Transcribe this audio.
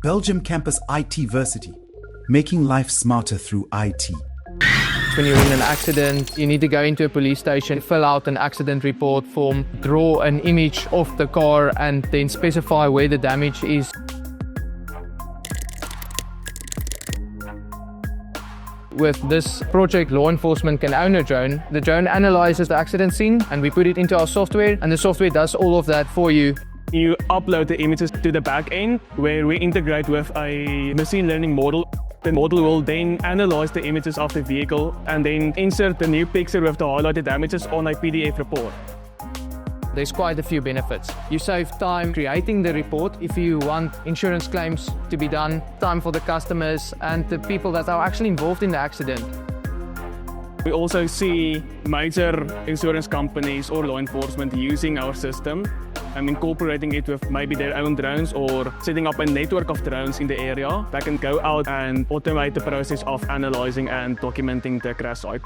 Belgium Campus IT-versity, making life smarter through IT. When you're in an accident, you need to go into a police station, fill out an accident report form, draw an image of the car, and then specify where the damage is. With this project, law enforcement can own a drone. The drone analyzes the accident scene and we put it into our software, and the software does all of that for you. You upload the images to the back end where we integrate with a machine learning model. The model will then analyze the images of the vehicle and then insert the new picture with the highlighted damages on a PDF report. There's quite a few benefits. You save time creating the report if you want insurance claims to be done, time for the customers and the people that are actually involved in the accident. We also see major insurance companies or law enforcement using our system and incorporating it with maybe their own drones or setting up a network of drones in the area that can go out and automate the process of analyzing and documenting the crash site.